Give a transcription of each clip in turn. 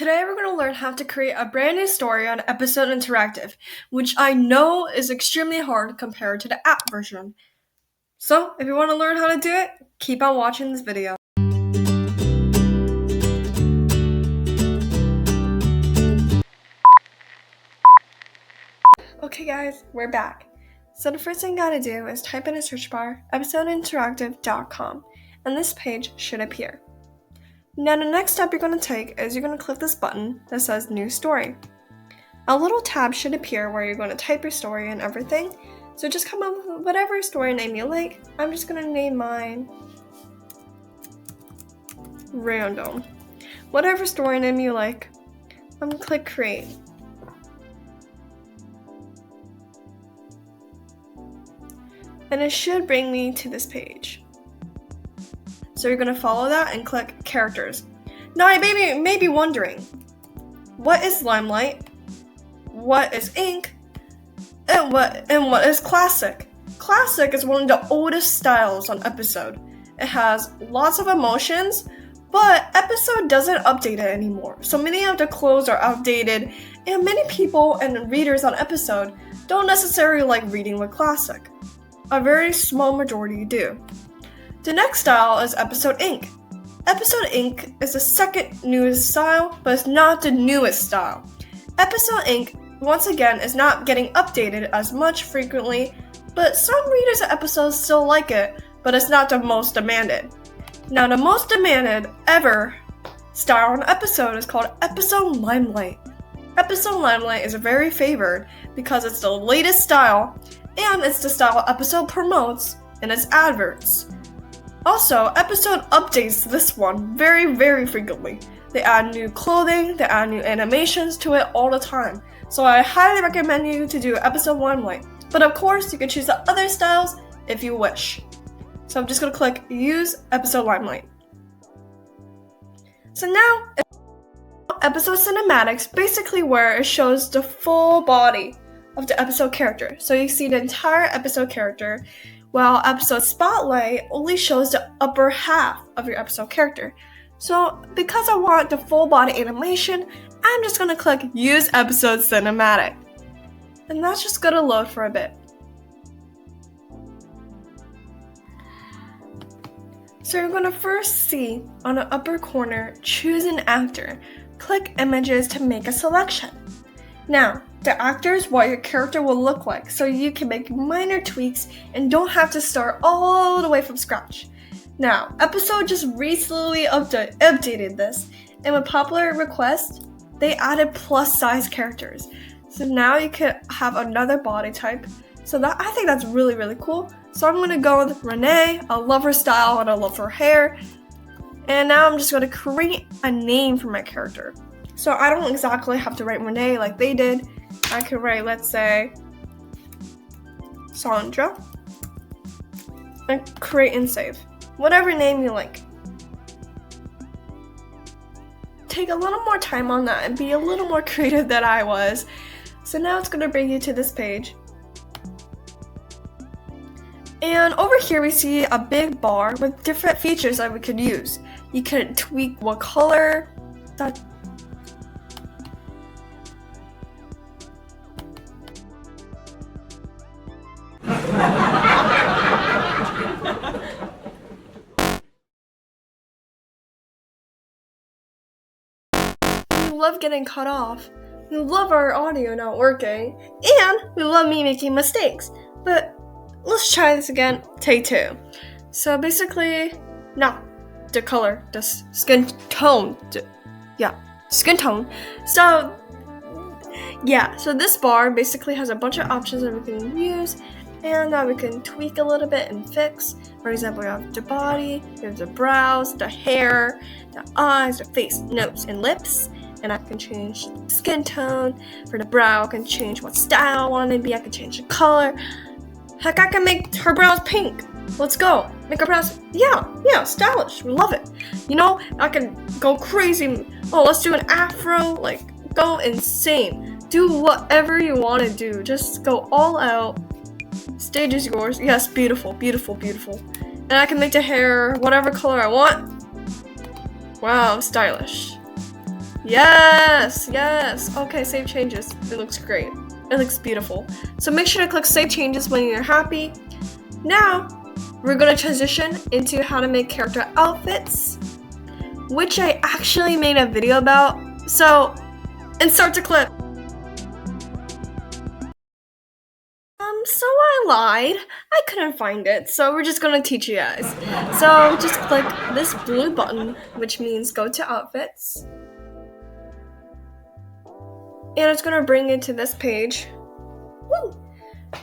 Today we're going to learn how to create a brand new story on Episode Interactive, which I know is extremely hard compared to the app version. So, if you want to learn how to do it, keep on watching this video. Okay guys, we're back. So the first thing you gotta do is type in a search bar, episodeinteractive.com, and this page should appear. Now the next step you're going to take is you're going to click this button that says New Story. A little tab should appear where you're going to type your story and everything. So just come up with whatever story name you like. I'm just going to name mine Random. Whatever story name you like. I'm going to click Create. And it should bring me to this page. So you're going to follow that and click Characters. Now you may be wondering, what is Limelight? What is Ink? And what is Classic? Classic is one of the oldest styles on Episode. It has lots of emotions, but Episode doesn't update it anymore. So many of the clothes are outdated, and many people and readers on Episode don't necessarily like reading with Classic. A very small majority do. The next style is Episode Ink. Episode Ink is the second newest style, but it's not the newest style. Episode Ink, once again, is not getting updated as much frequently, but some readers of episodes still like it, but it's not the most demanded. Now, the most demanded ever style on Episode is called Episode Limelight. Episode Limelight is very favored because it's the latest style, and it's the style Episode promotes in its adverts. Also, Episode updates this one very, very frequently. They add new clothing, they add new animations to it all the time. So I highly recommend you to do Episode Limelight. But of course, you can choose the other styles if you wish. So I'm just going to click Use Episode Limelight. So now, Episode Cinematics, basically where it shows the full body of the episode character. So you see the entire episode character, while Episode Spotlight only shows the upper half of your episode character. So because I want the full body animation, I'm just going to click Use Episode Cinematic. And that's just going to load for a bit. So you're going to first see on the upper corner, choose an actor. Click Images to make a selection. Now, the actor is what your character will look like, so you can make minor tweaks and don't have to start all the way from scratch. Now, Episode just recently updated this, and with popular request, they added plus-size characters. So now you can have another body type. So I think that's really, really cool. So I'm going to go with Renee. I love her style and I love her hair. And now I'm just going to create a name for my character. So I don't exactly have to write Renee like they did. I can write, let's say, Sandra. And create and save. Whatever name you like. Take a little more time on that and be a little more creative than I was. So now it's going to bring you to this page. And over here we see a big bar with different features that we could use. You could tweak what color. We love getting cut off. We love our audio not working. And we love me making mistakes. But let's try this again. Take two. So basically, now the color, the skin tone. Skin tone. So this bar basically has a bunch of options that we can use. And now we can tweak a little bit and fix. For example, we have the body, we have the brows, the hair, the eyes, the face, nose, and lips. And I can change skin tone. For the brow, I can change what style I want it to be. I can change the color. Heck, I can make her brows pink. Let's go. Make her brows, yeah, stylish. We love it. You know, I can go crazy. Oh, let's do an afro. Like, go insane. Do whatever you want to do. Just go all out. Stage is yours. Yes, beautiful, beautiful, beautiful. And I can make the hair whatever color I want. Wow, stylish. Yes, yes. Okay, save changes. It looks great. It looks beautiful. So make sure to click save changes when you're happy. Now, we're gonna transition into how to make character outfits, which I actually made a video about. So, insert the clip. So I lied. I couldn't find it, so we're just gonna teach you guys. So just click this blue button, which means go to outfits. And it's gonna bring you to this page. Woo!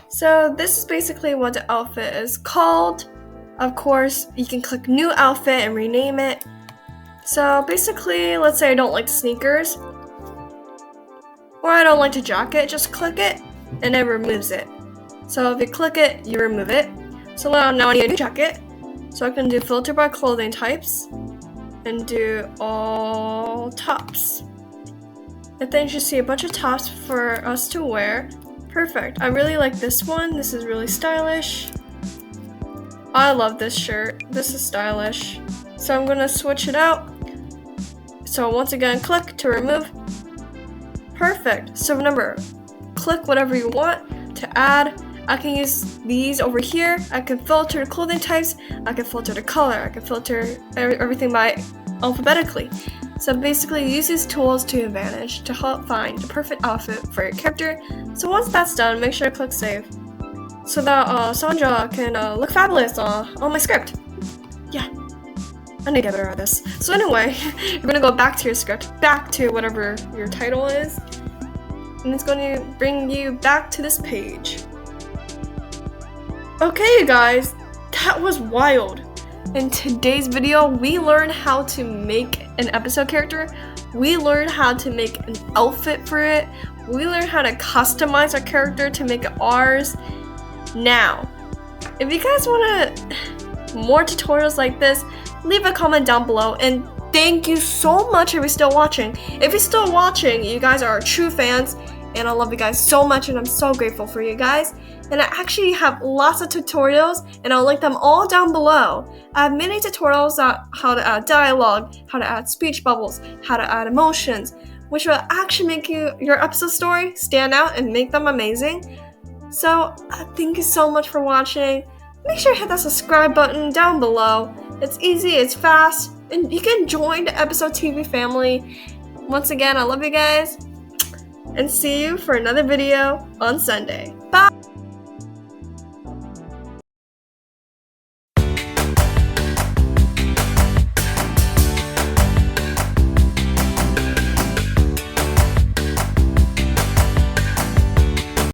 So this is basically what the outfit is called. Of course, you can click new outfit and rename it. So basically, let's say I don't like sneakers, or I don't like the jacket, just click it and it removes it. So if you click it, you remove it. So now I need a new jacket. So I can do filter by clothing types and do all tops. And then you should see a bunch of tops for us to wear. Perfect. I really like this one. This is really stylish. I love this shirt. This is stylish. So I'm gonna switch it out. So once again, click to remove. Perfect. So remember, click whatever you want to add. I can use these over here. I can filter the clothing types. I can filter the color. I can filter everything by alphabetically. So basically, use these tools to your advantage to help find the perfect outfit for your character. So once that's done, make sure to click save, so that Sandra can look fabulous on my script. Yeah, I need to get better at this. So anyway, you're gonna go back to your script, back to whatever your title is, and it's going to bring you back to this page. Okay, you guys, that was wild. In today's video, we learned how to make an episode character. We learned how to make an outfit for it. We learned how to customize our character to make it ours. Now, if you guys want more tutorials like this, leave a comment down below. And thank you so much if you're still watching. If you're still watching, you guys are true fans. And I love you guys so much, and I'm so grateful for you guys. And I actually have lots of tutorials, and I'll link them all down below. I have many tutorials on how to add dialogue, how to add speech bubbles, how to add emotions, which will actually make your episode story stand out and make them amazing. So thank you so much for watching. Make sure to hit that subscribe button down below. It's easy, it's fast, and you can join the Episode TV family. Once again, I love you guys. And see you for another video on Sunday. Bye!